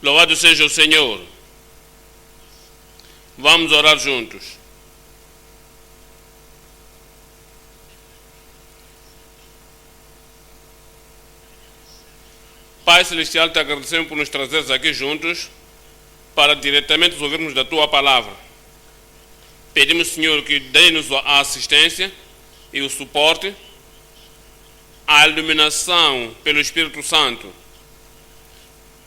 Louvado seja o Senhor. Vamos orar juntos. Pai Celestial, te agradecemos por nos trazeres aqui juntos para diretamente ouvirmos da Tua Palavra. Pedimos, Senhor, que dê-nos a assistência e o suporte, a iluminação pelo Espírito Santo,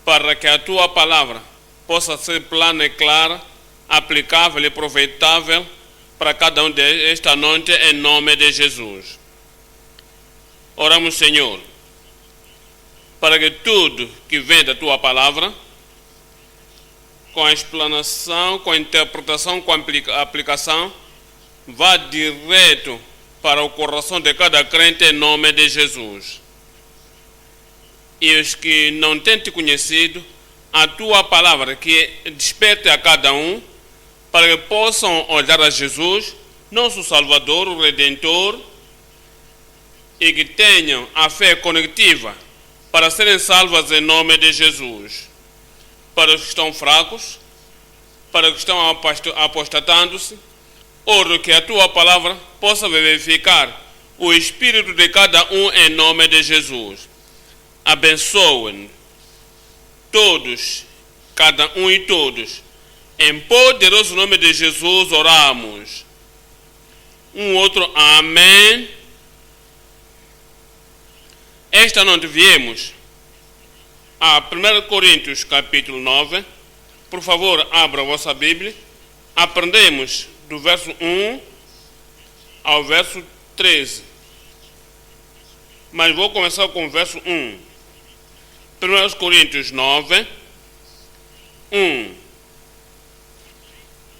para que a Tua Palavra possa ser plana e clara, aplicável e aproveitável para cada um desta noite, em nome de Jesus. Oramos, Senhor, para que tudo que vem da Tua Palavra, com a explanação, com a interpretação, com a aplicação, vá direto para o coração de cada crente, em nome de Jesus. E os que não têm te conhecido, a Tua Palavra que desperte a cada um, para que possam olhar a Jesus, nosso Salvador, o Redentor, e que tenham a fé conectiva para serem salvas em nome de Jesus. Para os que estão fracos, para os que estão apostatando-se, oro que a Tua Palavra possa verificar o espírito de cada um em nome de Jesus. Abençoe todos, cada um e todos. Em poderoso nome de Jesus oramos. Um outro amém. Esta noite viemos a 1 Coríntios capítulo 9. Por favor, abra a vossa Bíblia. Aprendemos do verso 1 ao verso 13. Mas vou começar com o verso 1. 1 Coríntios 9, 1.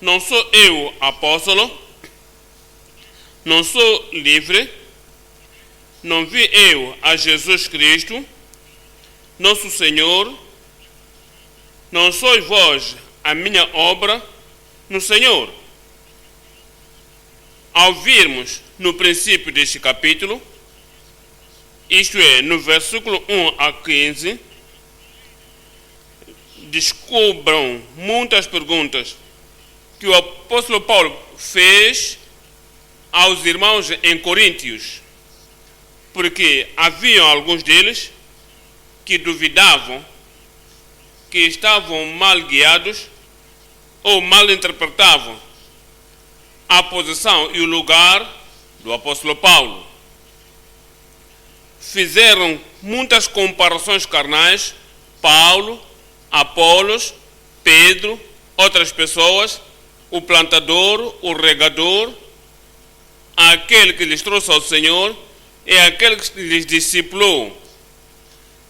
Não sou eu apóstolo, não sou livre, não vi eu a Jesus Cristo, nosso Senhor, não sois vós a minha obra no Senhor. Ao virmos no princípio deste capítulo, isto é, no versículo 1 a 15, descubram muitas perguntas que o apóstolo Paulo fez aos irmãos em Coríntios, porque haviam alguns deles que duvidavam, que estavam mal guiados ou mal interpretavam a posição e o lugar do apóstolo Paulo. Fizeram muitas comparações carnais, Paulo, Apolos, Pedro, outras pessoas, o plantador, o regador, aquele que lhes trouxe ao Senhor e aquele que lhes discipulou.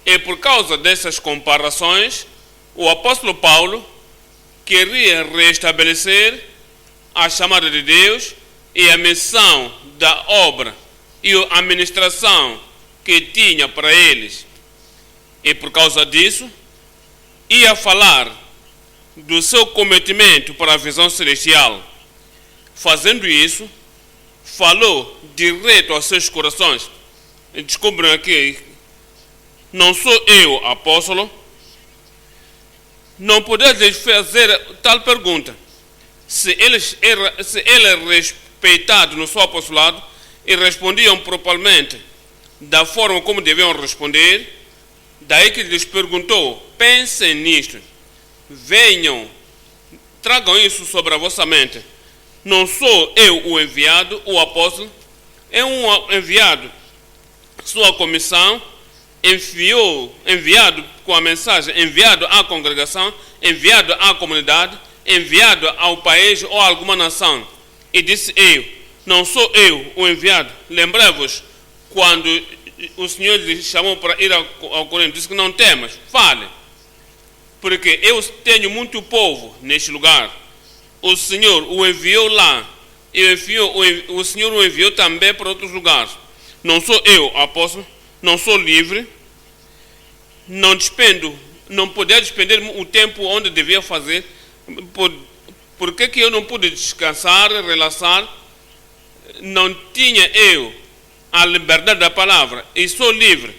E por causa dessas comparações, o apóstolo Paulo queria restabelecer a chamada de Deus e a missão da obra e a administração que tinha para eles. E por causa disso, ia falar do seu cometimento para a visão celestial. Fazendo isso, falou direto aos seus corações. E descobriram aqui, não sou eu apóstolo. Não podeis fazer tal pergunta. Se ele é respeitado no seu apostolado e respondiam propriamente da forma como deviam responder, daí que lhes perguntou, pensem nisto, venham, tragam isso sobre a vossa mente. Não sou eu o enviado, o apóstolo, é um enviado. Sua comissão, enviado com a mensagem, enviado à congregação, enviado à comunidade, enviado ao país ou a alguma nação. E disse eu, não sou eu o enviado. Lembrei-vos quando o Senhor lhe chamou para ir ao Coríntios, disse que não temas, fale, porque eu tenho muito povo neste lugar. O Senhor o enviou lá, o Senhor o enviou também para outros lugares. Não sou eu apóstolo, não sou livre, não despendo, não podia despender o tempo onde devia fazer. Por que eu não pude descansar, relaxar? Não tinha eu a liberdade da palavra e sou livre.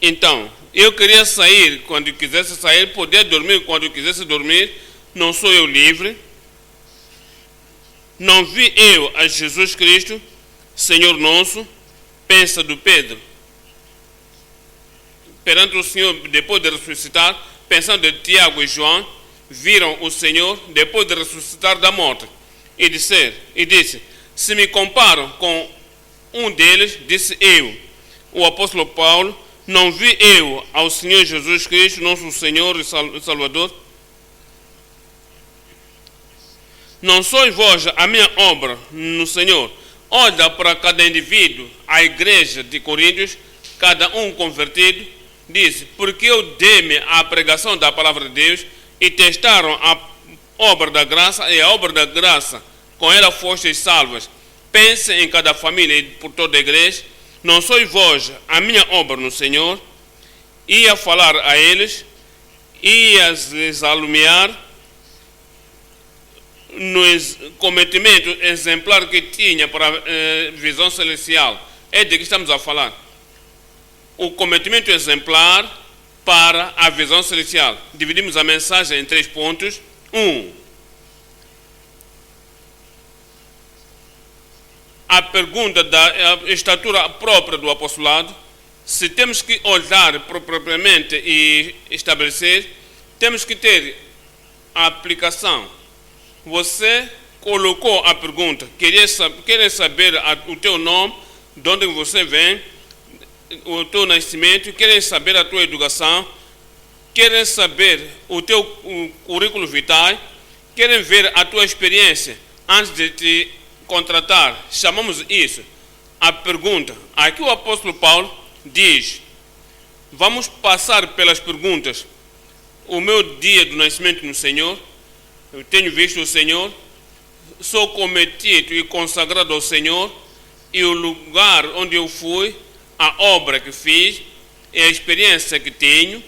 Então, eu queria sair quando quisesse sair, poder dormir quando quisesse dormir. Não sou eu livre? Não vi eu a Jesus Cristo, Senhor nosso? Pensa do Pedro. Perante o Senhor, depois de ressuscitar, pensando de Tiago e João, viram o Senhor depois de ressuscitar da morte. E disse, se me comparam com um deles, disse eu, o apóstolo Paulo, não vi eu ao Senhor Jesus Cristo, nosso Senhor e Salvador? Não sois vós a minha obra no Senhor? Olha para cada indivíduo, a igreja de Coríntios, cada um convertido, disse, porque eu dei-me à pregação da palavra de Deus e testaram a obra da graça e a obra da graça, com ela fostes salvas. Pense em cada família e por toda a igreja. Não sois vós a minha obra no Senhor? Ia falar a eles, ia lhes alumiar no cometimento exemplar que tinha para a visão celestial. É de que estamos a falar. O cometimento exemplar para a visão celestial. Dividimos a mensagem em 3 pontos. 1. A pergunta da estatura própria do apostolado. Se temos que olhar propriamente e estabelecer, temos que ter a aplicação. Você colocou a pergunta, querer saber o teu nome, de onde você vem, o teu nascimento, querem saber a tua educação, querem saber o teu currículo vitae, querem ver a tua experiência antes de te contratar. Chamamos isso a pergunta. Aqui o apóstolo Paulo diz, vamos passar pelas perguntas. O meu dia do nascimento no Senhor, eu tenho visto o Senhor, sou cometido e consagrado ao Senhor, e o lugar onde eu fui, a obra que fiz, e a experiência que tenho,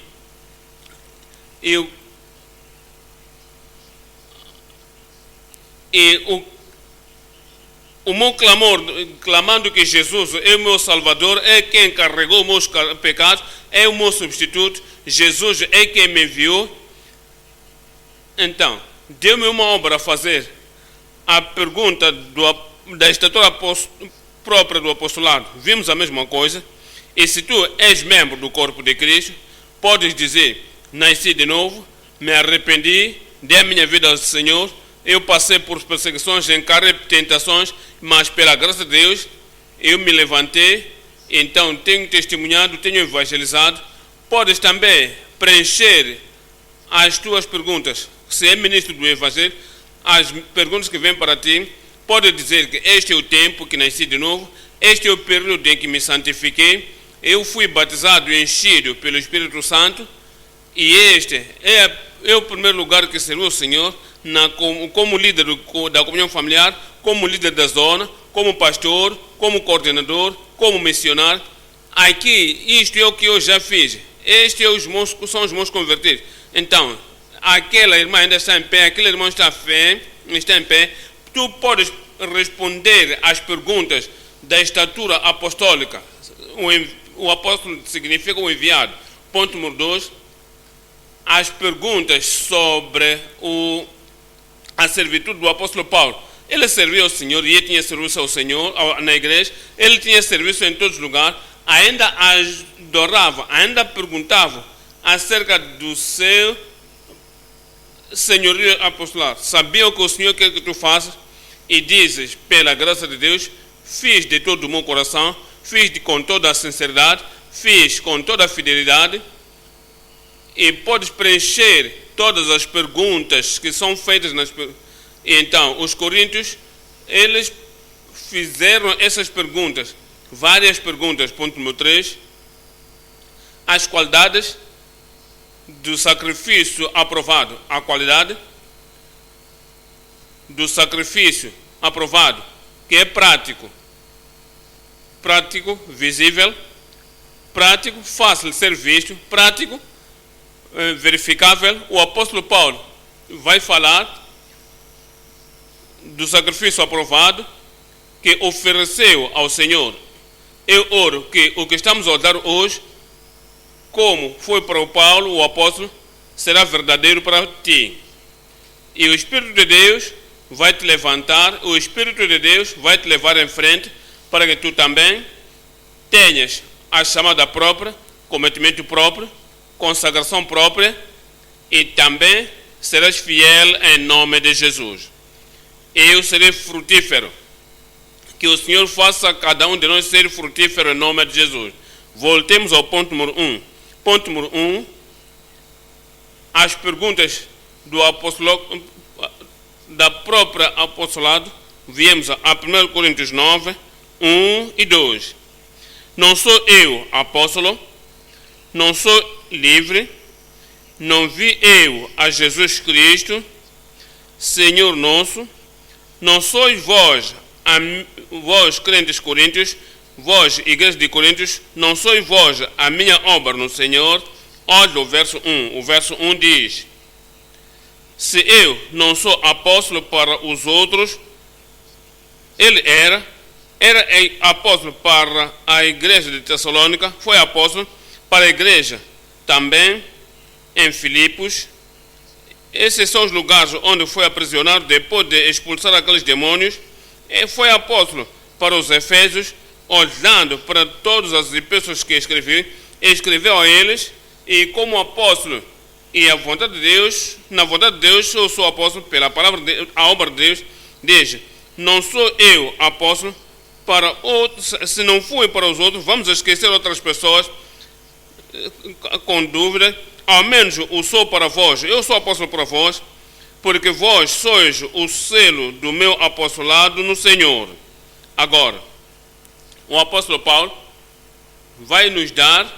e o meu clamor, clamando que Jesus é o meu Salvador, é quem carregou meus pecados, é o meu substituto, Jesus é quem me enviou. Então, deu-me uma obra a fazer. A pergunta da estatura própria do apostolado, vimos a mesma coisa. E se tu és membro do corpo de Cristo, podes dizer, nasci de novo, me arrependi, dei a minha vida ao Senhor, eu passei por perseguições, encarei tentações, mas pela graça de Deus, eu me levantei, então tenho testemunhado, tenho evangelizado. Podes também preencher as tuas perguntas. Se é ministro do Evangelho, as perguntas que vêm para ti, pode dizer que este é o tempo que nasci de novo, este é o período em que me santifiquei, eu fui batizado e enchido pelo Espírito Santo, e este é o primeiro lugar que serviu o Senhor, como líder da comunhão familiar, como líder da zona, como pastor, como coordenador, como missionário. Aqui, isto é o que eu já fiz. Estes são os meus convertidos. Então, aquela irmã ainda está em pé, aquele irmão está em pé. Tu podes responder às perguntas da estatura apostólica. O apóstolo significa o enviado. Ponto número 2. As perguntas sobre a servitude do apóstolo Paulo. Ele serviu ao Senhor e ele tinha serviço ao Senhor na igreja. Ele tinha serviço em todos os lugares. Ainda adorava, ainda perguntava acerca do seu senhorio apostolado. Sabia o que o Senhor quer que tu faças? E dizes, pela graça de Deus, fiz de todo o meu coração, fiz com toda a sinceridade, fiz com toda a fidelidade. E podes preencher todas as perguntas que são feitas Então, os coríntios, eles fizeram essas perguntas, várias perguntas. Ponto número 3. As qualidades do sacrifício aprovado. A qualidade do sacrifício aprovado, que é prático. Prático, visível. Prático, fácil de ser visto. Prático, verificável. O apóstolo Paulo vai falar do sacrifício aprovado que ofereceu ao Senhor. Eu oro que o que estamos a dar hoje como foi para o Paulo, o apóstolo, será verdadeiro para ti. E o Espírito de Deus vai te levantar, o Espírito de Deus vai te levar em frente para que tu também tenhas a chamada própria, cometimento próprio, consagração própria e também serás fiel em nome de Jesus. Eu serei frutífero. Que o Senhor faça cada um de nós ser frutífero em nome de Jesus. Voltemos ao ponto número 1. Ponto número 1. As perguntas do apostolado, da própria apostolado. Viemos a 1 Coríntios 9, 1 e 2. Não sou eu apóstolo, não sou livre, não vi eu a Jesus Cristo, Senhor nosso, não sois vós, vós crentes coríntios, vós igreja de Coríntios, não sois vós a minha obra no Senhor. Olha o verso 1. O verso 1 diz: se eu não sou apóstolo para os outros, ele era apóstolo para a igreja de Tessalônica, foi apóstolo para a igreja também em Filipos. Esses são os lugares onde foi aprisionado depois de expulsar aqueles demônios. E foi apóstolo para os Efésios, olhando para todas as epístolas que escreveu a eles, e como apóstolo e a vontade de Deus, na vontade de Deus eu sou apóstolo pela palavra de Deus, a obra de Deus. Diz: não sou eu apóstolo para outros, se não fui para os outros, vamos esquecer outras pessoas com dúvida, ao menos o sou para vós, eu sou apóstolo para vós, porque vós sois o selo do meu apostolado no Senhor. Agora, o apóstolo Paulo vai nos dar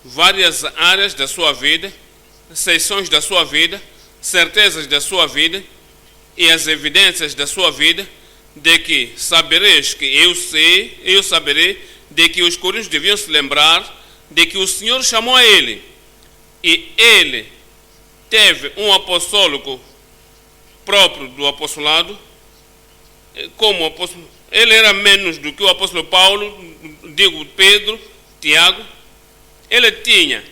várias áreas da sua vida, seções da sua vida, certezas da sua vida e as evidências da sua vida, de que sabereis que eu saberei, de que os coríntios deviam se lembrar de que o Senhor chamou a ele, e ele teve um apostólico próprio do apostolado, como apóstolo. Ele era menos do que o apóstolo Paulo, digo Pedro, Tiago. Ele tinha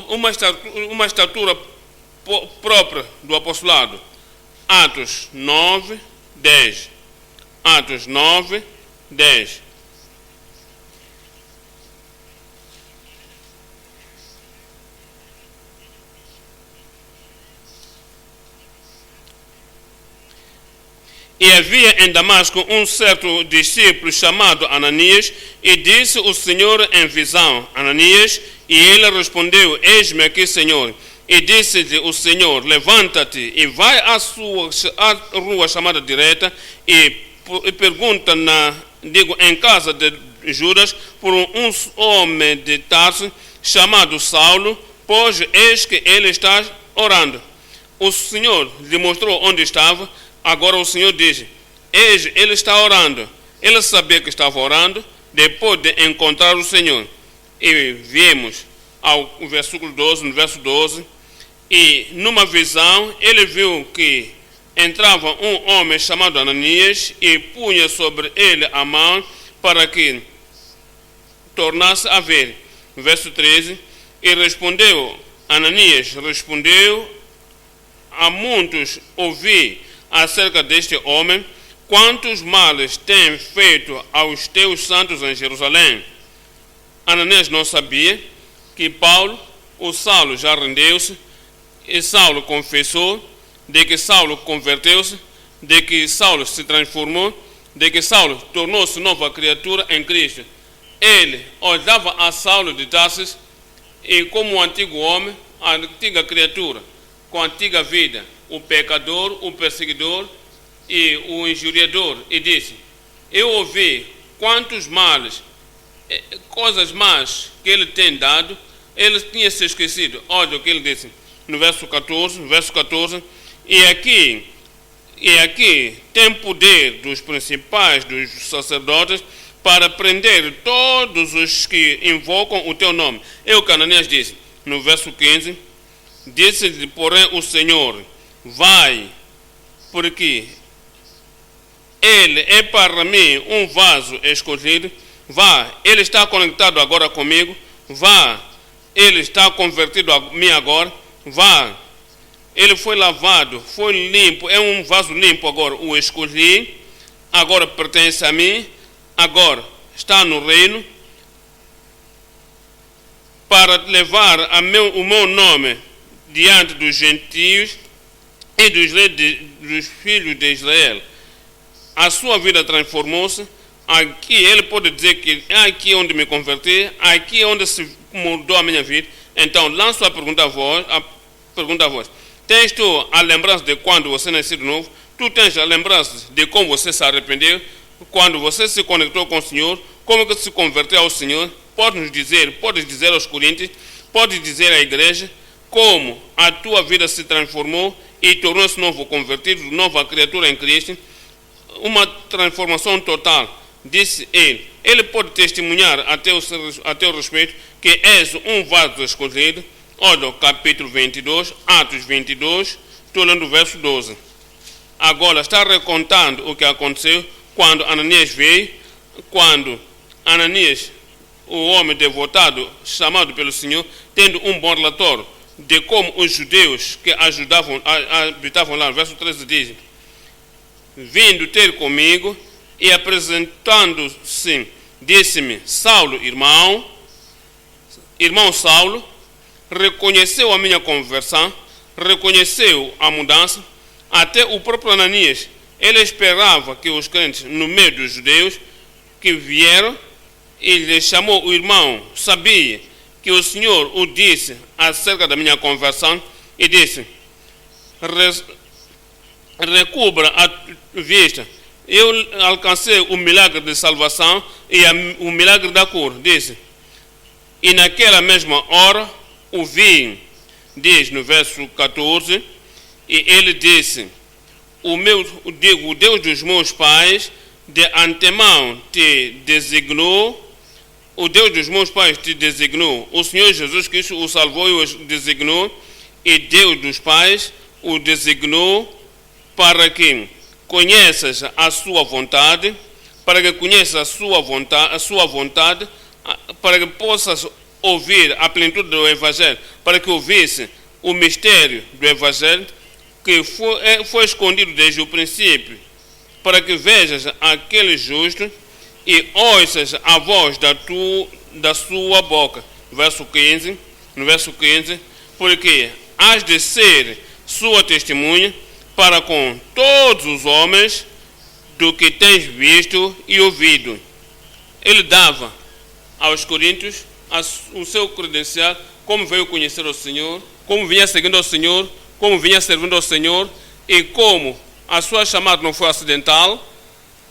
uma estatura própria do apostolado. Atos 9, 10. Atos 9, 10. E havia em Damasco um certo discípulo chamado Ananias, e disse o Senhor em visão: Ananias, e ele respondeu: eis-me aqui, Senhor. E disse-lhe o Senhor: levanta-te e vai à rua chamada direita, e pergunta em casa de Judas por um homem de Tarso chamado Saulo, pois eis que ele está orando. O Senhor lhe mostrou onde estava. Agora o Senhor diz: eis, ele está orando. Ele sabia que estava orando depois de encontrar o Senhor. E viemos ao versículo 12, no verso 12, e numa visão ele viu que entrava um homem chamado Ananias e punha sobre ele a mão para que tornasse a ver. Verso 13, e respondeu, Ananias respondeu: a muitos ouvi acerca deste homem, quantos males tem feito aos teus santos em Jerusalém. Ananias não sabia que o Saulo já rendeu-se, e Saulo confessou, de que Saulo converteu-se, de que Saulo se transformou, de que Saulo tornou-se nova criatura em Cristo. Ele olhava a Saulo de Tarsis e como o antigo homem, a antiga criatura, com a antiga vida, o pecador, o perseguidor e o injuriador, e disse: eu ouvi quantos males, coisas más que ele tem dado. Ele tinha se esquecido. Olha o que ele disse no verso 14, e aqui tem poder dos principais, dos sacerdotes, para prender todos os que invocam o teu nome. É o que Ananias disse no verso 15. Disse-lhe, porém, o Senhor: vai, porque ele é para mim um vaso escolhido. Vá, ele está conectado agora comigo, vá, ele está convertido a mim agora, vá, ele foi lavado, foi limpo, é um vaso limpo agora, o escolhi, agora pertence a mim, agora está no reino, para levar o meu nome diante dos gentios e dos filhos de Israel. A sua vida transformou-se. Aqui ele pode dizer que é aqui onde me converti, aqui é onde se mudou a minha vida. Então lanço a pergunta a vós. Tens tu a lembrança de quando você nasceu de novo? Tu tens a lembrança de como você se arrependeu, quando você se conectou com o Senhor, como que se converteu ao Senhor? Podes dizer aos Coríntios, podes dizer à igreja como a tua vida se transformou e tornou-se novo convertido, nova criatura em Cristo, uma transformação total. Disse ele. Ele pode testemunhar a teu respeito que és um vaso escolhido. Olha o capítulo 22, Atos 22, estou lendo o verso 12. Agora está recontando o que aconteceu quando Ananias veio, quando Ananias, o homem devotado, chamado pelo Senhor, tendo um bom relatório de como os judeus que habitavam lá, verso 13 diz: vindo ter comigo e apresentando-se, disse-me: Saulo, irmão Saulo, reconheceu a minha conversão, reconheceu a mudança. Até o próprio Ananias, ele esperava que os crentes no meio dos judeus que vieram, ele chamou o irmão, sabia que o Senhor o disse acerca da minha conversão e disse: recubra a vista. Eu alcancei o milagre de salvação e o milagre da cura. Disse: e naquela mesma hora o vi, diz no verso 14, e ele disse: o Deus dos meus pais de antemão te designou, o Deus dos meus pais te designou, o Senhor Jesus Cristo o salvou e o designou, e Deus dos pais o designou para que conheças a sua vontade, para que conheças a sua vontade, para que possas ouvir a plenitude do Evangelho, para que ouvisse o mistério do Evangelho, que foi escondido desde o princípio, para que vejas aquele justo e ouças a voz da sua boca. No verso 15, porque has de ser sua testemunha para com todos os homens do que tens visto e ouvido. Ele dava aos coríntios o seu credencial, como veio conhecer o Senhor, como vinha seguindo ao Senhor, como vinha servindo ao Senhor, e como a sua chamada não foi acidental,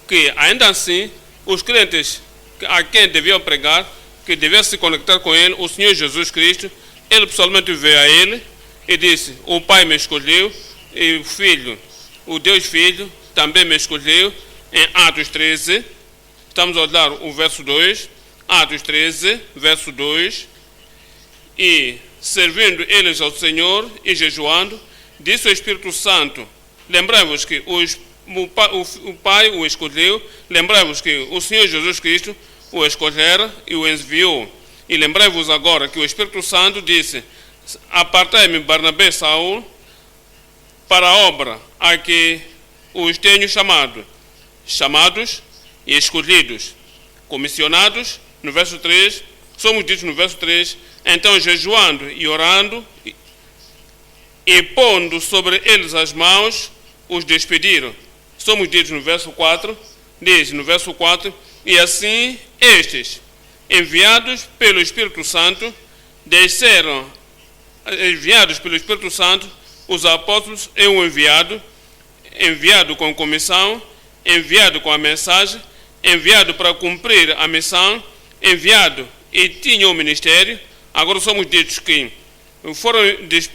que ainda assim os crentes a quem deviam pregar, que deviam se conectar com ele, o Senhor Jesus Cristo, ele pessoalmente veio a ele e disse: o Pai me escolheu, e o Filho, o Deus Filho, também me escolheu. Em Atos 13, estamos a olhar o verso 2, Atos 13, verso 2, e servindo eles ao Senhor e jejuando, disse o Espírito Santo: lembrai-vos que o Pai o escolheu, lembrai-vos que o Senhor Jesus Cristo o escolhera e o enviou. E lembrai-vos agora que o Espírito Santo disse: apartai-me Barnabé e Saulo para a obra a que os tenho chamados e escolhidos, comissionados. No verso 3, somos ditos no verso 3, então jejuando e orando e pondo sobre eles as mãos, os despediram. Somos ditos no verso 4, diz no verso 4, e assim estes, enviados pelo Espírito Santo, desceram, enviados pelo Espírito Santo, os apóstolos e o enviado com comissão, enviado com a mensagem, enviado para cumprir a missão, enviado e tinha o ministério. Agora somos ditos que foram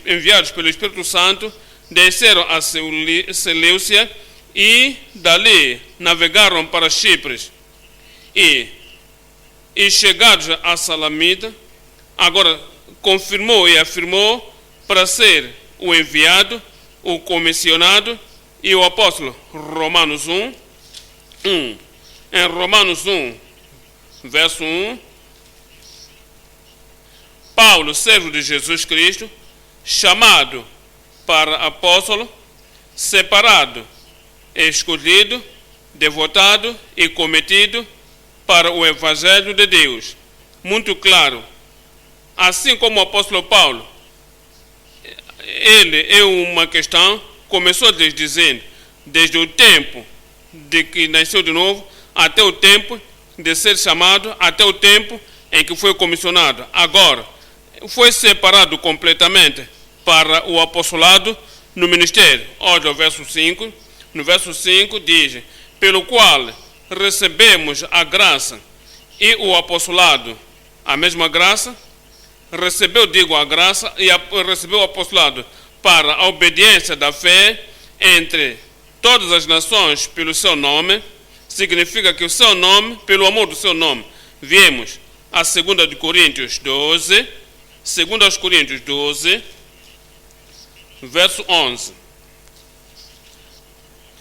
enviados pelo Espírito Santo, desceram a Seleucia e dali navegaram para Chipre. E chegados a Salamita, agora confirmou e afirmou para ser o enviado, o comissionado e o apóstolo. Romanos 1. Em Romanos 1, verso 1, Paulo, servo de Jesus Cristo, chamado para apóstolo, separado, escolhido, devotado e cometido para o Evangelho de Deus. Muito claro. Assim como o apóstolo Paulo, ele é uma questão, começou lhes dizendo, desde o tempo de que nasceu de novo, até o tempo de ser chamado, até o tempo em que foi comissionado. Agora, foi separado completamente para o apostolado no ministério. Olha o verso 5. No verso 5 diz, pelo qual recebemos a graça e o apostolado, a mesma graça, recebeu, digo, a graça e recebeu o apostolado para a obediência da fé entre todas as nações pelo seu nome. Significa que o seu nome, pelo amor do seu nome, viemos a 2 Coríntios 12, 2 Coríntios 12, verso 11.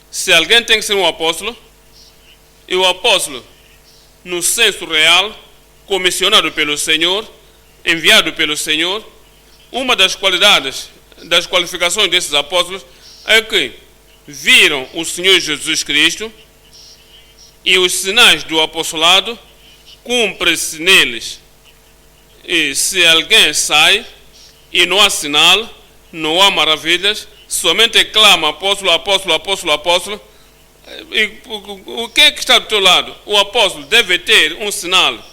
Se alguém tem que ser um apóstolo, e o apóstolo, no senso real, comissionado pelo Senhor, enviado pelo Senhor, uma das qualidades, das qualificações desses apóstolos é que viram o Senhor Jesus Cristo e os sinais do apostolado cumprem-se neles. E se alguém sai e não há sinal, não há maravilhas, somente clama apóstolo, apóstolo, apóstolo, apóstolo, e o que é que está do teu lado? O apóstolo deve ter um sinal.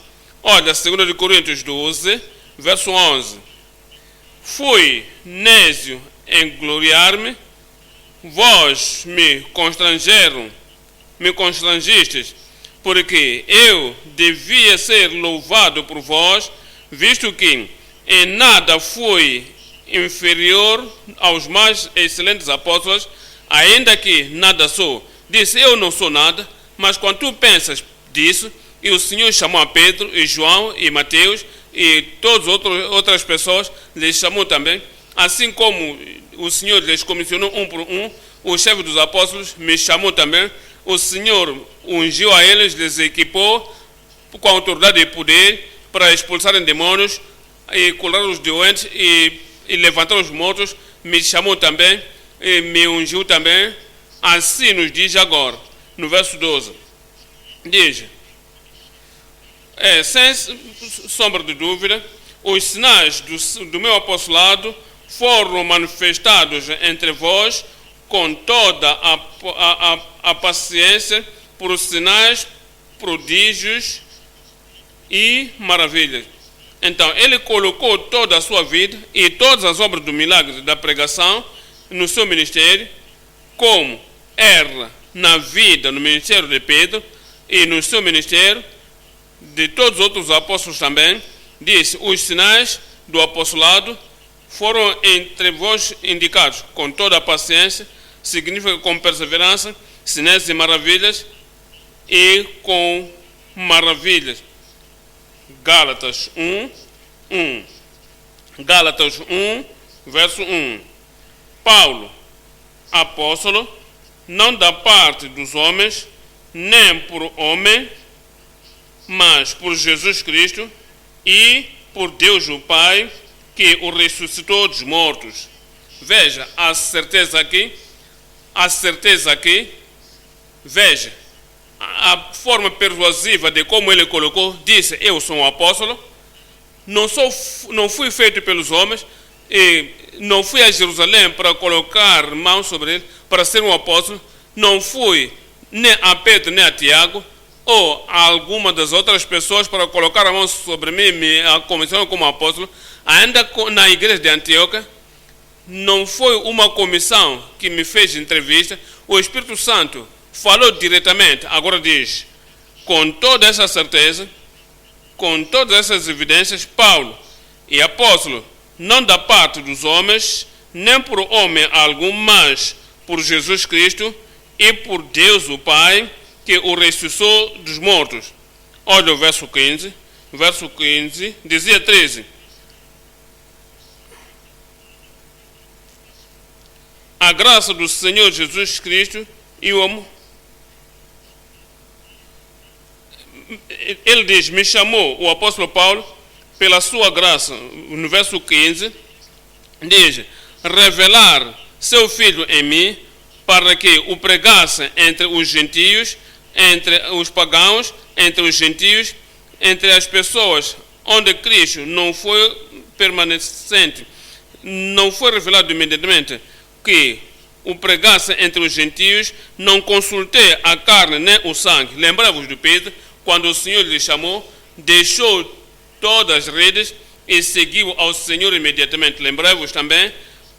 Olha, 2 Coríntios 12, verso 11. Fui nésio em gloriar-me, vós me constrangistes, porque eu devia ser louvado por vós, visto que em nada fui inferior aos mais excelentes apóstolos, ainda que nada sou. Disse, eu não sou nada, mas quando tu pensas disso, e o Senhor chamou a Pedro, e João, e Mateus, e todas outras pessoas, lhes chamou também, assim como o Senhor lhes comissionou um por um, o chefe dos apóstolos me chamou também, o Senhor ungiu a eles, lhes equipou com autoridade e poder para expulsarem demônios, e curar os doentes, e levantar os mortos, me chamou também, e me ungiu também. Assim nos diz agora, no verso 12, diz, sem sombra de dúvida, os sinais do meu apostolado foram manifestados entre vós com toda a paciência por sinais, prodígios e maravilhas. Então, ele colocou toda a sua vida e todas as obras do milagre da pregação no seu ministério, como era na vida, no ministério de Pedro e no seu ministério de todos os outros apóstolos também. Disse, os sinais do apostolado foram entre vós indicados com toda a paciência, significa com perseverança, sinais e maravilhas, e com maravilhas. Gálatas 1. Gálatas 1, verso 1. Paulo, apóstolo, não da parte dos homens, nem por homem, mas por Jesus Cristo e por Deus o Pai, que o ressuscitou dos mortos. Veja, a certeza aqui, veja, a forma persuasiva de como ele colocou, disse, eu sou um apóstolo, não fui feito pelos homens, e não fui a Jerusalém para colocar mãos sobre ele, para ser um apóstolo, não fui nem a Pedro nem a Tiago, ou a alguma das outras pessoas para colocar a mão sobre mim, me comissionou como apóstolo. Ainda na igreja de Antioquia, não foi uma comissão que me fez entrevista, o Espírito Santo falou diretamente. Agora diz, com toda essa certeza, com todas essas evidências, Paulo e apóstolo, não da parte dos homens, nem por homem algum, mas por Jesus Cristo e por Deus o Pai, que o ressuscitou dos mortos. Olha o verso 15. Verso 15, dizia 13. A graça do Senhor Jesus Cristo e o amor. Ele diz, me chamou, o apóstolo Paulo, pela sua graça, no verso 15, diz, revelar seu Filho em mim, para que o pregasse entre os gentios, entre os pagãos, entre os gentios, entre as pessoas onde Cristo não foi permanecente, não foi revelado imediatamente, que o pregasse entre os gentios, não consultei a carne nem o sangue. Lembrai-vos de Pedro, quando o Senhor lhe chamou, deixou todas as redes e seguiu ao Senhor imediatamente. Lembrai-vos também,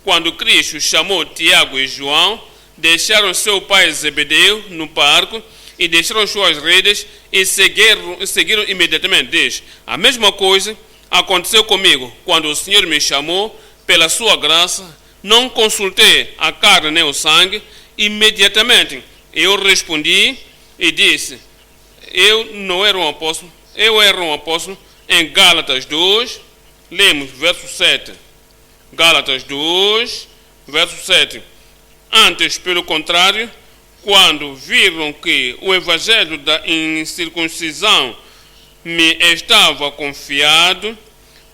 quando Cristo chamou Tiago e João, deixaram seu pai Zebedeu no barco e deixaram suas redes e seguiram imediatamente. Diz, a mesma coisa aconteceu comigo, quando o Senhor me chamou, pela sua graça, não consultei a carne nem o sangue, imediatamente eu respondi e disse, eu não era um apóstolo, eu era um apóstolo. Em Gálatas 2, lemos verso 7. Gálatas 2, verso 7. Antes, pelo contrário, quando viram que o evangelho da incircuncisão me estava confiado,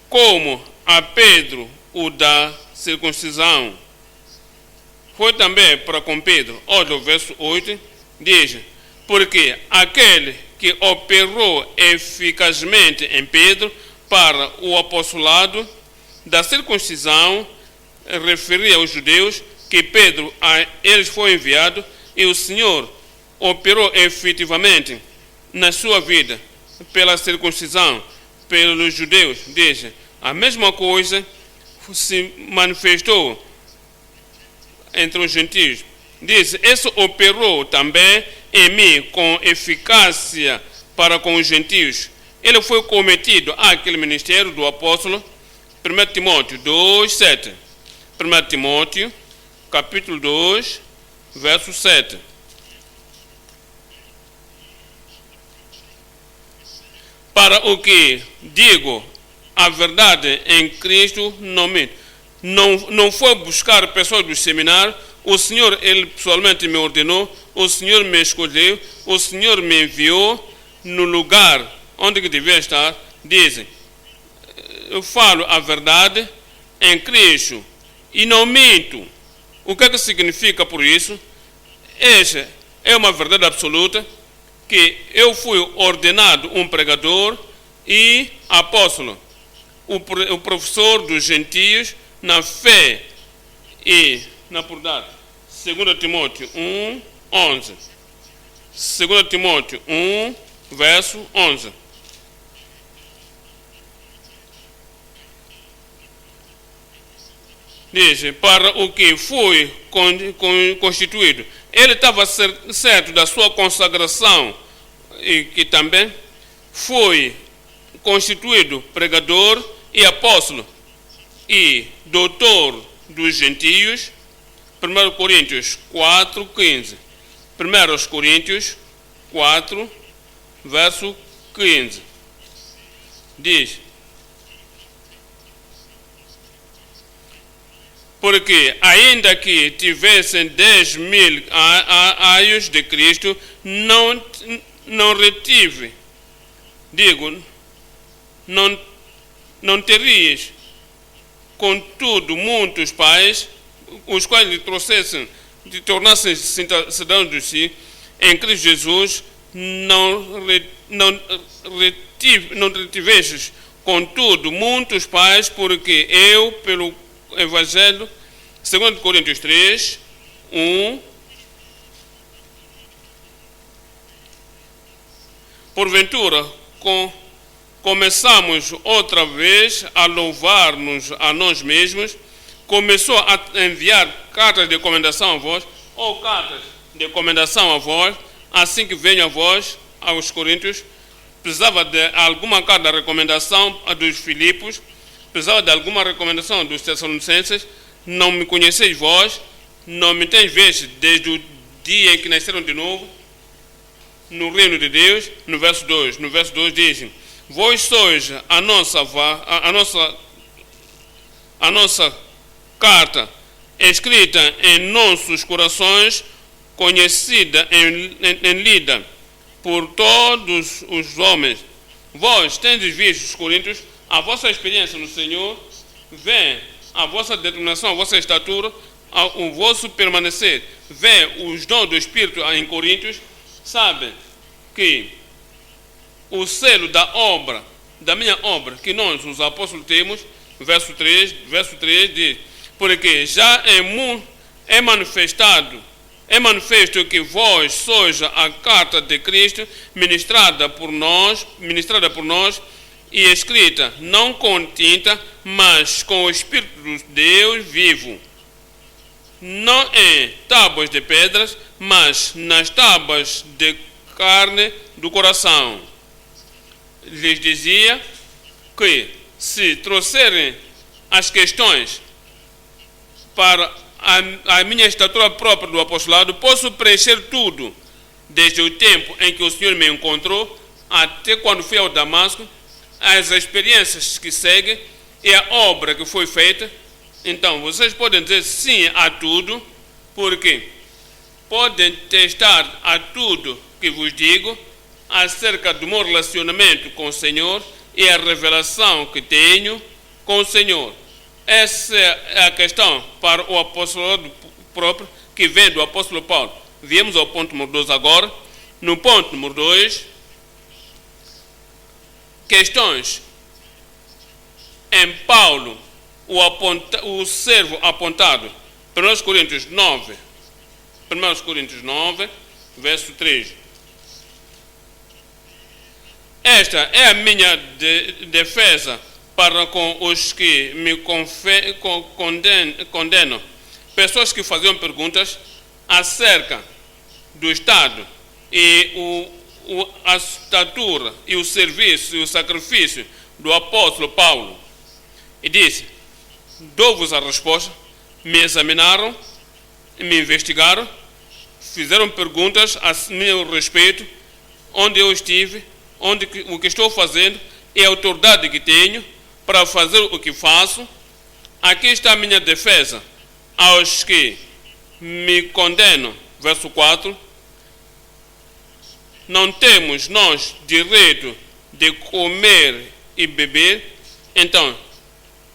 como a Pedro o da circuncisão, foi também para com Pedro. Olha o verso 8, diz, porque aquele que operou eficazmente em Pedro para o apostolado da circuncisão, referia aos judeus que Pedro a eles foi enviado, e o Senhor operou efetivamente na sua vida pela circuncisão, pelos judeus. Diz, a mesma coisa se manifestou entre os gentios. Diz, esse operou também em mim com eficácia para com os gentios. Ele foi cometido àquele ministério do apóstolo. 1 Timóteo 2, 7. 1 Timóteo, capítulo 2, verso 7. Para o que digo a verdade em Cristo, não foi buscar pessoas do seminário. O Senhor, Ele pessoalmente me ordenou, o Senhor me escolheu, o Senhor me enviou no lugar onde que devia estar. Dizem, eu falo a verdade em Cristo e não minto. O que é que significa por isso? Essa é uma verdade absoluta, que eu fui ordenado um pregador e apóstolo, o professor dos gentios na fé e na pureza. 2 Timóteo 1, 11. 2 Timóteo 1, verso 11. Diz, para o que foi constituído. Ele estava certo da sua consagração, e que também foi constituído pregador e apóstolo e doutor dos gentios. 1 Coríntios 4, 15. 1 Coríntios 4, verso 15. Diz, porque ainda que tivessem 10.000 aios de Cristo, não retive. Digo, não terias, contudo, muitos pais, os quais lhe trouxessem, lhe tornassem cidadãos de si, em Cristo Jesus, não retivestes, contudo, muitos pais, porque eu, pelo Evangelho, 2 Coríntios 3, 1, porventura, começamos outra vez a louvar-nos a nós mesmos, começou a enviar cartas de recomendação a vós, ou cartas de recomendação a vós, assim que venho a vós, aos Coríntios, precisava de alguma carta de recomendação dos Filipos, precisava de alguma recomendação dos Tessalonicenses. Não me conheceis vós, não me tens visto desde o dia em que nasceram de novo no reino de Deus. No verso 2 diz, vós sois a nossa carta, escrita em nossos corações, conhecida em lida por todos os homens. Vós tendes visto, os Coríntios, a vossa experiência no Senhor, vê a vossa determinação, a vossa estatura, o vosso permanecer, vê os dons do Espírito em Coríntios, sabem que o selo da obra, da minha obra, que nós, os apóstolos, temos, verso 3 diz, porque já é manifesto que vós sois a carta de Cristo, ministrada por nós e escrita, não com tinta, mas com o Espírito de Deus vivo, não em tábuas de pedras, mas nas tábuas de carne do coração. Lhes dizia que se trouxerem as questões para a minha estatura própria do apostolado, posso preencher tudo, desde o tempo em que o Senhor me encontrou até quando fui ao Damasco, as experiências que seguem e a obra que foi feita. Então, vocês podem dizer sim a tudo, porque podem testar a tudo que vos digo acerca do meu relacionamento com o Senhor e a revelação que tenho com o Senhor. Essa é a questão para o apostolado próprio que vem do apóstolo Paulo. Viemos ao ponto número 2 agora. No ponto número 2, questões em Paulo, o servo apontado. 1 Coríntios 9, verso 3. Esta é a minha defesa para com os que me condenam. Pessoas que faziam perguntas acerca do Estado e a estatura e o serviço e o sacrifício do apóstolo Paulo. E disse, dou-vos a resposta, me examinaram, me investigaram, fizeram perguntas a meu respeito, onde eu estive, o que estou fazendo e a autoridade que tenho para fazer o que faço. Aqui está a minha defesa aos que me condenam. Verso 4. Não temos nós direito de comer e beber. Então,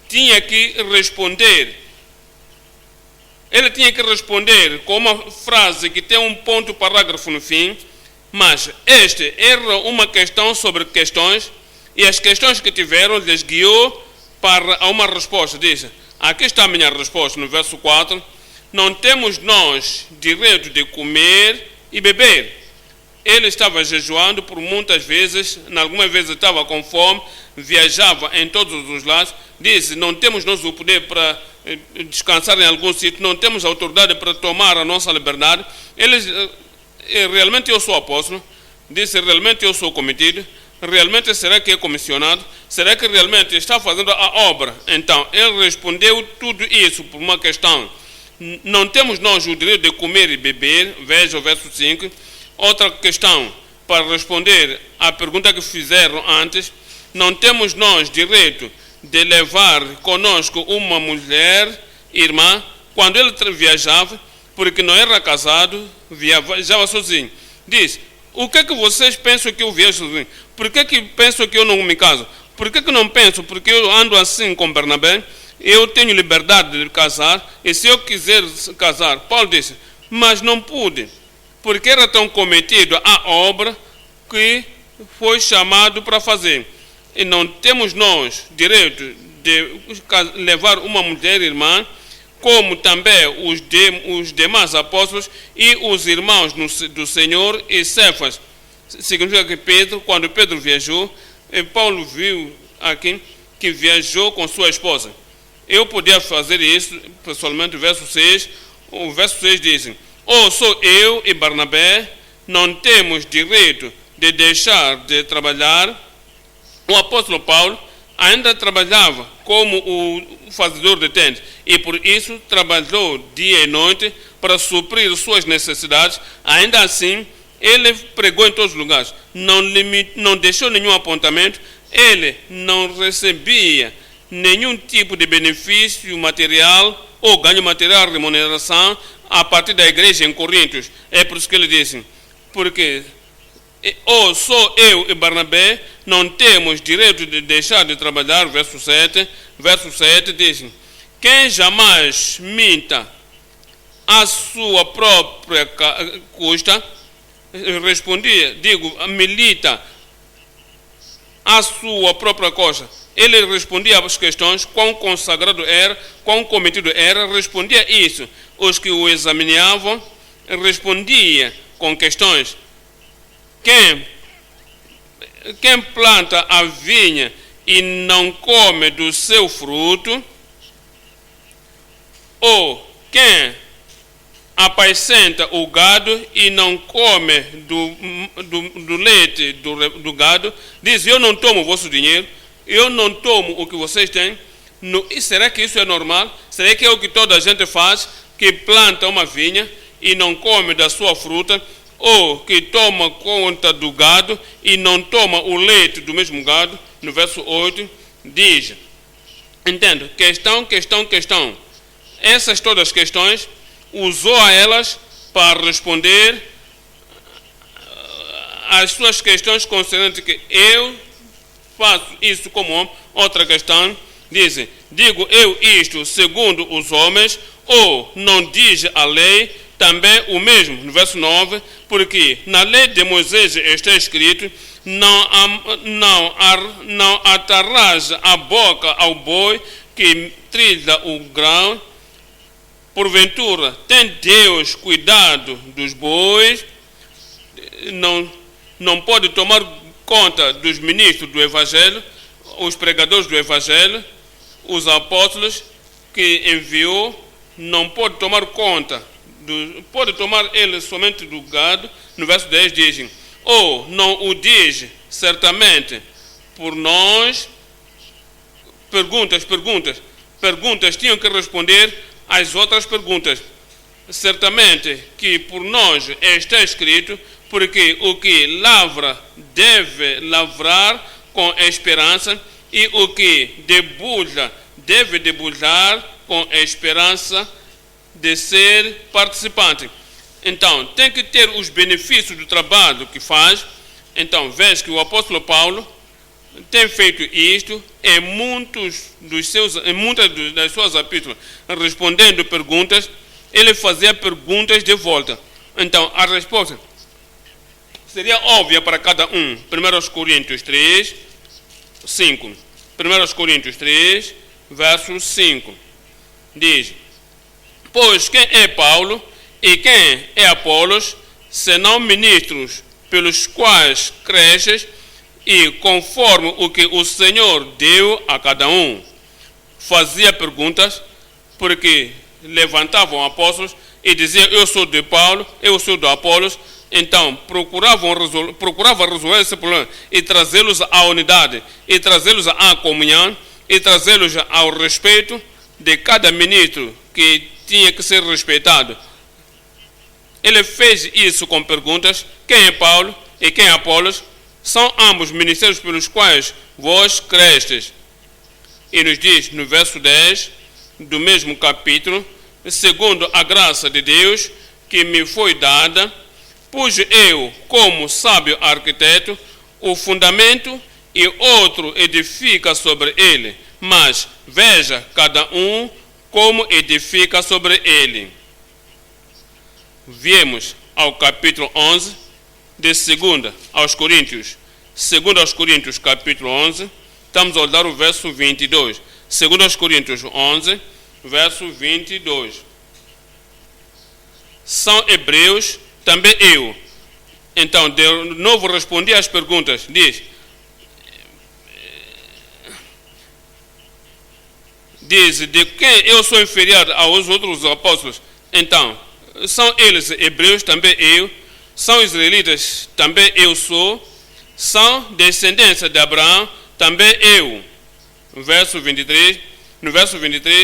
tinha que responder. Ele tinha que responder com uma frase que tem um ponto parágrafo no fim, mas este era uma questão sobre questões, e as questões que tiveram lhes guiou para uma resposta. Diz, aqui está a minha resposta no verso 4, não temos nós direito de comer e beber. Ele estava jejuando por muitas vezes, algumas vezes estava com fome, viajava em todos os lados, disse, não temos nós o poder para descansar em algum sítio, não temos autoridade para tomar a nossa liberdade. Eles, realmente eu sou apóstolo, disse, realmente eu sou cometido, realmente será que é comissionado, será que realmente está fazendo a obra? Então, ele respondeu tudo isso por uma questão, não temos nós o direito de comer e beber, veja o verso 5, outra questão, para responder à pergunta que fizeram antes, não temos nós direito de levar conosco uma mulher, irmã, quando ele viajava, porque não era casado, viajava sozinho. Diz, o que é que vocês pensam que eu viajo sozinho? Por que que pensam que eu não me caso? Por que que não penso? Porque eu ando assim com Barnabé, eu tenho liberdade de casar, e se eu quiser casar, Paulo disse, mas não pude, porque era tão cometido a obra que foi chamado para fazer. E não temos nós direito de levar uma mulher irmã, como também os demais apóstolos e os irmãos do Senhor e Cefas. Significa que Pedro, quando Pedro viajou, Paulo viu aqui que viajou com sua esposa. Eu podia fazer isso, pessoalmente, o verso 6 diz, ou sou eu e Barnabé, não temos direito de deixar de trabalhar. O apóstolo Paulo ainda trabalhava como o fazedor de tendas e por isso trabalhou dia e noite para suprir suas necessidades. Ainda assim, ele pregou em todos os lugares, não deixou nenhum apontamento, ele não recebia nenhum tipo de benefício material ou ganho material, remuneração a partir da igreja em Coríntios. É por isso que ele disse, porque ou sou eu e Barnabé, não temos direito de deixar de trabalhar, verso 7 diz: quem jamais minta à sua própria custa, respondia, milita à sua própria costa. Ele respondia às questões, quão consagrado era, quão cometido era, respondia isso. Os que o examinavam respondia com questões. Quem planta a vinha e não come do seu fruto, ou quem apacenta o gado e não come do leite do gado, diz: eu não tomo o vosso dinheiro, eu não tomo o que vocês têm. Será que isso é normal? Será que é o que toda a gente faz, que planta uma vinha e não come da sua fruta, ou que toma conta do gado e não toma o leite do mesmo gado? No verso 8 diz, entendo, questão. Essas todas as questões, usou a elas para responder às suas questões concernentes que eu faço isso como homem. Outra questão, diz: digo eu isto segundo os homens, ou não diz a lei também o mesmo? No verso 9, porque na lei de Moisés está escrito: não atarrás a boca ao boi que trilha o grão. Porventura, tem Deus cuidado dos bois? Não pode tomar conta dos ministros do Evangelho, os pregadores do Evangelho, os apóstolos que enviou, não pode tomar conta, pode tomar ele somente do gado. No verso 10 dizem: ou não o diz certamente por nós? Perguntas tinham que responder às outras perguntas. Certamente que por nós está escrito, porque o que lavra deve lavrar com esperança, e o que debulha deve debulhar com esperança de ser participante. Então, tem que ter os benefícios do trabalho que faz. Então, veja que o apóstolo Paulo tem feito isto em muitas das suas epístolas, respondendo perguntas. Ele fazia perguntas de volta. Então, a resposta seria óbvia para cada um. 1 Coríntios 3, 5. 1 Coríntios 3, verso 5. Diz: pois quem é Paulo e quem é Apolos, senão ministros pelos quais cresces, e conforme o que o Senhor deu a cada um. Fazia perguntas, porque levantavam apóstolos e diziam: eu sou de Paulo, eu sou de Apolos. Então procurava resolver esse problema e trazê-los à unidade, e trazê-los à comunhão, e trazê-los ao respeito de cada ministro que tinha que ser respeitado. Ele fez isso com perguntas: quem é Paulo e quem é Apolos? São ambos ministérios pelos quais vós crestes. E nos diz no verso 10 do mesmo capítulo: segundo a graça de Deus que me foi dada, pus eu, como sábio arquiteto, o fundamento, e outro edifica sobre ele. Mas veja cada um como edifica sobre ele. Viemos ao capítulo 11 de 2 aos Coríntios. 2 aos Coríntios, capítulo 11. Estamos a olhar o verso 22. 2 aos Coríntios 11, verso 22. São hebreus, também eu. Então, de novo respondi às perguntas. Diz: de quem eu sou inferior aos outros apóstolos? Então, são eles hebreus, também eu. São israelitas, também eu sou. São descendência de Abraão, também eu. No verso 23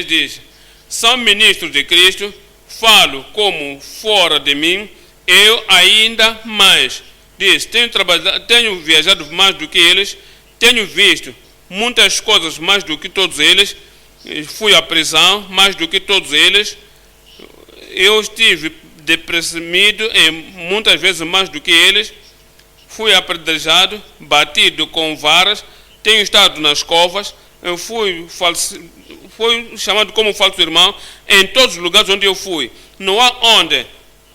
diz: são ministros de Cristo, falo como fora de mim, eu ainda mais. Diz: tenho viajado mais do que eles, tenho visto muitas coisas mais do que todos eles, fui à prisão mais do que todos eles, eu estive deprimido muitas vezes mais do que eles, fui apedrejado, batido com varas, tenho estado nas covas, fui chamado como falso irmão em todos os lugares onde eu fui. Não há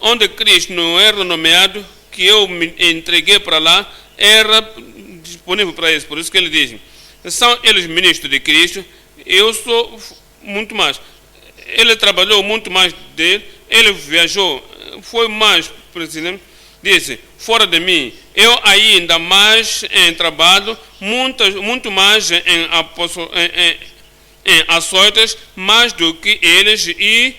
onde Cristo não era nomeado, que eu me entreguei para lá, era disponível para isso. Por isso que ele diz, são eles ministros de Cristo, eu sou muito mais. Ele trabalhou muito mais dele, ele viajou, foi mais, por exemplo, disse, fora de mim, eu ainda mais em trabalho, muito mais em açoites, mais do que eles, e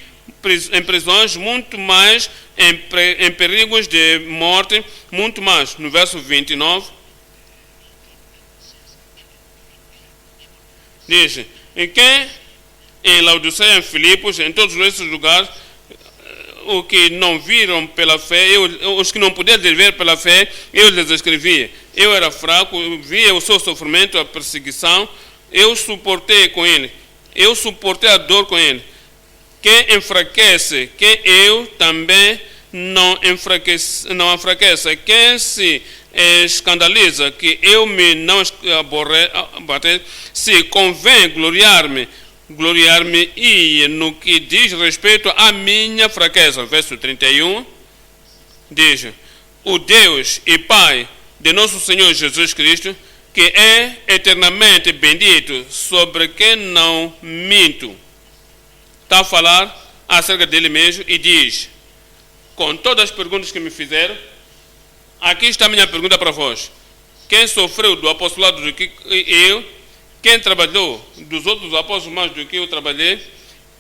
em prisões, muito mais em perigos de morte, muito mais. No verso 29, diz, em Laodiceia, em Filipos, em todos esses lugares, o que não viram pela fé, os que não puderam ver pela fé, eu lhes escrevia. Eu era fraco, via o seu sofrimento, a perseguição, eu suportei com ele, eu suportei a dor com ele. Quem enfraquece, que eu também não enfraqueça. Quem se escandaliza, que eu me não aborreça, se convém gloriar-me e no que diz respeito à minha fraqueza. Verso 31 diz, o Deus e Pai de nosso Senhor Jesus Cristo, que é eternamente bendito, sobre quem não minto. Está a falar acerca dele mesmo e diz, com todas as perguntas que me fizeram, aqui está a minha pergunta para vós. Quem sofreu do apostolado do que eu? Quem trabalhou dos outros apóstolos mais do que eu trabalhei?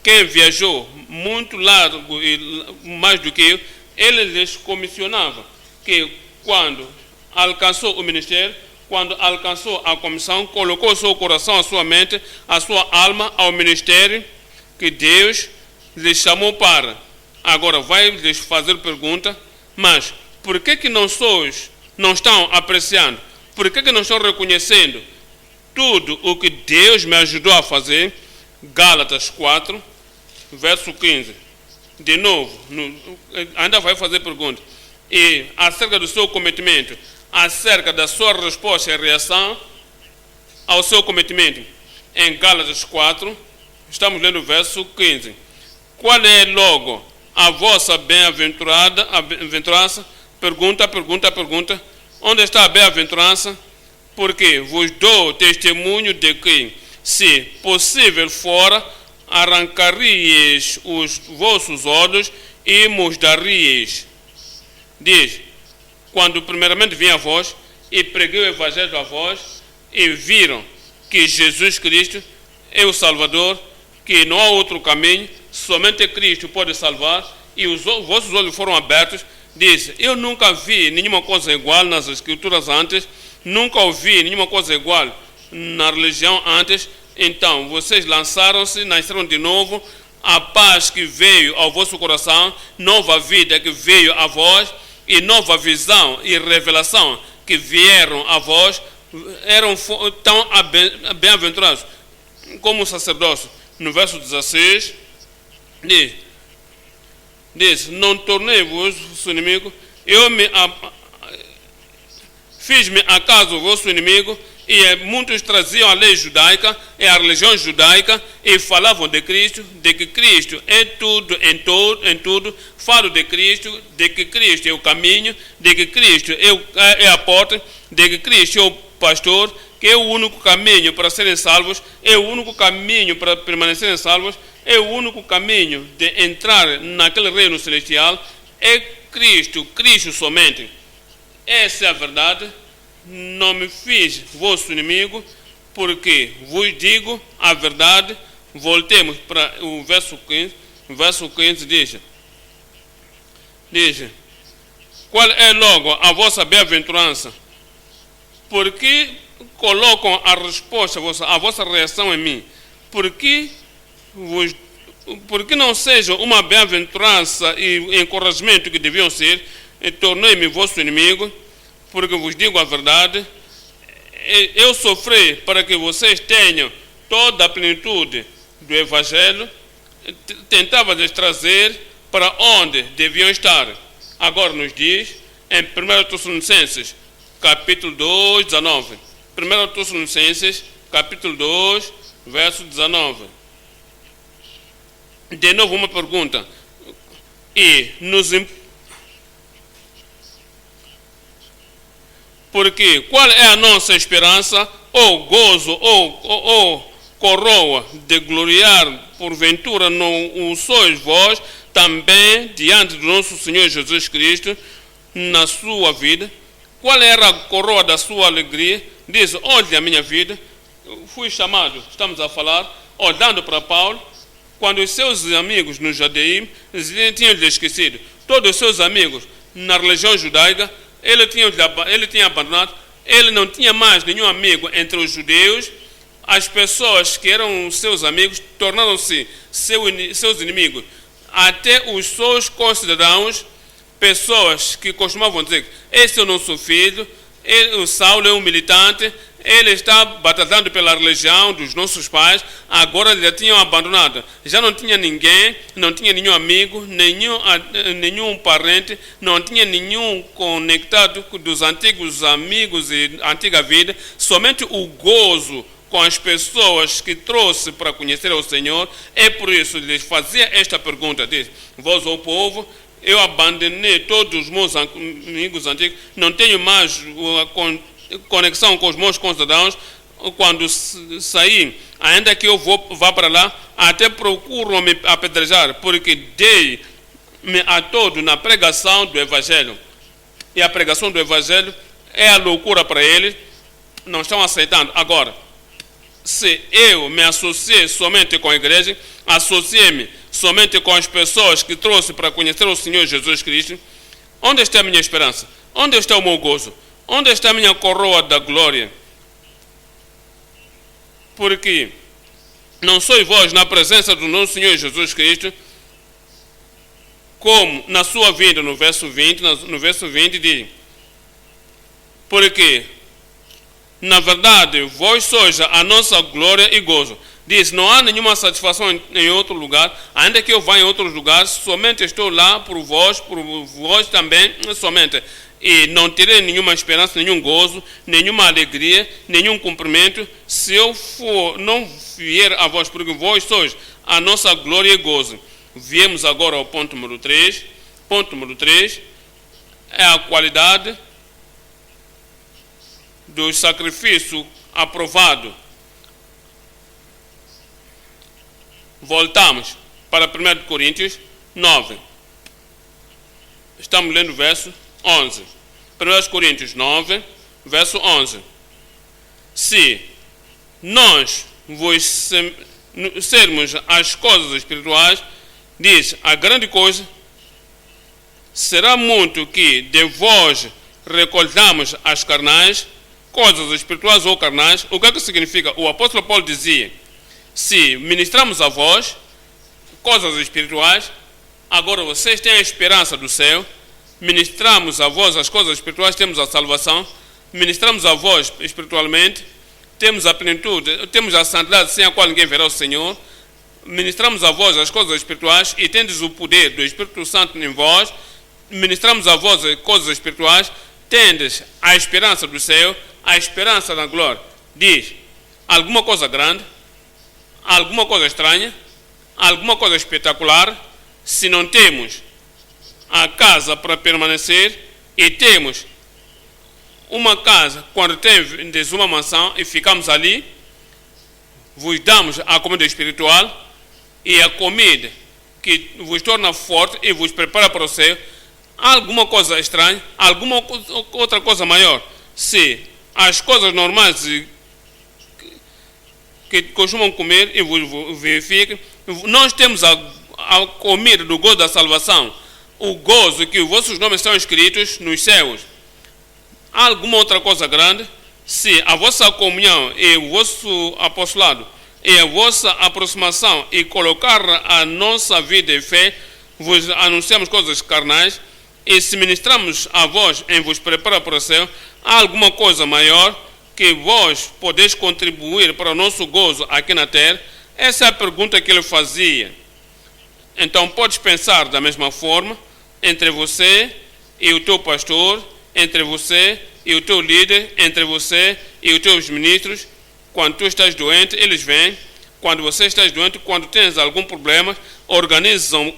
Quem viajou muito largo e mais do que eu? Ele lhes comissionava que quando alcançou o ministério, quando alcançou a comissão, colocou seu coração, a sua mente, a sua alma ao ministério que Deus lhes chamou para. Agora vai lhes fazer pergunta, mas por que não estão apreciando? Por que não estão reconhecendo tudo o que Deus me ajudou a fazer? Gálatas 4, verso 15. De novo, ainda vai fazer pergunta. E acerca do seu cometimento, acerca da sua resposta e reação ao seu cometimento. Em Gálatas 4, estamos lendo o verso 15. Qual é logo a vossa bem-aventurança? Pergunta. Onde está a bem-aventurança? Porque vos dou testemunho de que, se possível fora, arrancaríeis os vossos olhos e vos daríeis. Diz, quando primeiramente vim a vós e preguei o Evangelho a vós e viram que Jesus Cristo é o Salvador, que não há outro caminho, somente Cristo pode salvar, e os vossos olhos foram abertos, diz, eu nunca vi nenhuma coisa igual nas Escrituras antes, nunca ouvi nenhuma coisa igual na religião antes. Então vocês lançaram-se, nasceram de novo, a paz que veio ao vosso coração, nova vida que veio a vós, e nova visão e revelação que vieram a vós, eram tão bem-aventurados como o sacerdócio. No verso 16 diz, não tornei-vos vosso inimigo, fiz-me acaso vosso inimigo, e muitos traziam a lei judaica e a religião judaica e falavam de Cristo, de que Cristo é tudo em tudo. Falo de que Cristo é o caminho, de que Cristo é a porta, de que Cristo é o pastor, que é o único caminho para serem salvos, é o único caminho para permanecerem salvos, é o único caminho de entrar naquele reino celestial, é Cristo somente. Essa é a verdade. Não me fiz vosso inimigo, porque vos digo a verdade. Voltemos para o verso 15. O verso 15 diz, qual é logo a vossa bem-aventurança? Porque colocam a resposta, a vossa reação em mim? Porque não seja uma bem-aventurança e encorajamento que deviam ser, e tornei-me vosso inimigo, porque vos digo a verdade, eu sofri para que vocês tenham toda a plenitude do Evangelho, tentava lhes trazer para onde deviam estar. Agora nos diz, em 1 Tessalonicenses capítulo 2, 19. 1 Tessalonicenses, capítulo 2, verso 19. De novo uma pergunta. Porque qual é a nossa esperança, ou gozo, ou coroa de gloriar, porventura não o sois vós, também diante do nosso Senhor Jesus Cristo, na sua vida? Qual era a coroa da sua alegria? Diz, olhe a minha vida, fui chamado, estamos a falar, olhando para Paulo, quando os seus amigos no Judaísmo tinham lhe esquecido, todos os seus amigos na religião judaica, ele tinha abandonado, ele não tinha mais nenhum amigo entre os judeus, as pessoas que eram seus amigos tornaram-se seus inimigos, até os seus concidadãos, pessoas que costumavam dizer, esse é o nosso filho, o Saulo é um militante, ele está batalhando pela religião dos nossos pais, agora já tinham abandonado, já não tinha ninguém, não tinha nenhum amigo, nenhum parente, não tinha nenhum conectado dos antigos amigos e antiga vida, somente o gozo com as pessoas que trouxe para conhecer o Senhor. É por isso que lhes fazia esta pergunta, diz, vós, o povo, eu abandonei todos os meus amigos antigos, não tenho mais conexão com os meus concidadãos. Quando sair, ainda que eu vá para lá, até procuro me apedrejar, porque dei-me a todo na pregação do Evangelho. E a pregação do Evangelho é a loucura para eles, não estão aceitando. Agora, se eu me associei somente com a igreja, associei-me somente com as pessoas que trouxe para conhecer o Senhor Jesus Cristo, onde está a minha esperança? Onde está o meu gozo? Onde está a minha coroa da glória? Porque não sois vós na presença do nosso Senhor Jesus Cristo, como na sua vida, no verso 20 diz, porque na verdade vós sois a nossa glória e gozo. Diz, não há nenhuma satisfação em outro lugar, ainda que eu vá em outros lugares, somente estou lá por vós também somente. E não terei nenhuma esperança, nenhum gozo, nenhuma alegria, nenhum cumprimento, se eu não vier a vós, porque vós sois a nossa glória e gozo. Viemos agora ao ponto número 3. Ponto número 3 é a qualidade do sacrifício aprovado. Voltamos para 1 Coríntios 9. Estamos lendo o verso 11. 1 Coríntios 9, verso 11. Se nós vos sermos as coisas espirituais, diz, a grande coisa será muito que de vós recolhamos as carnais, coisas espirituais ou carnais. O que é que significa? O apóstolo Paulo dizia, se ministramos a vós coisas espirituais, agora vocês têm a esperança do céu, ministramos a vós as coisas espirituais, temos a salvação, ministramos a vós espiritualmente, temos a plenitude, temos a santidade sem a qual ninguém verá o Senhor, ministramos a vós as coisas espirituais e tendes o poder do Espírito Santo em vós, ministramos a vós as coisas espirituais, tendes a esperança do céu, a esperança da glória. Diz, alguma coisa grande, alguma coisa estranha, alguma coisa espetacular, se não temos a casa para permanecer e temos uma casa, quando temos uma mansão e ficamos ali, vos damos a comida espiritual e a comida que vos torna forte e vos prepara para o céu. Há alguma coisa estranha, alguma outra coisa maior? Se as coisas normais que costumam comer e vos verificam, nós temos a comida do gozo da salvação, o gozo que os vossos nomes são escritos nos céus. Há alguma outra coisa grande? Se a vossa comunhão e o vosso apostolado e a vossa aproximação e colocar a nossa vida em fé, vos anunciamos coisas carnais, e se ministramos a vós em vos preparar para o céu, há alguma coisa maior que vós podeis contribuir para o nosso gozo aqui na terra? Essa é a pergunta que ele fazia. Então podes pensar da mesma forma entre você e o teu pastor, entre você e o teu líder, entre você e os teus ministros. Quando tu estás doente, eles vêm. Quando você estás doente, quando tens algum problema, organizam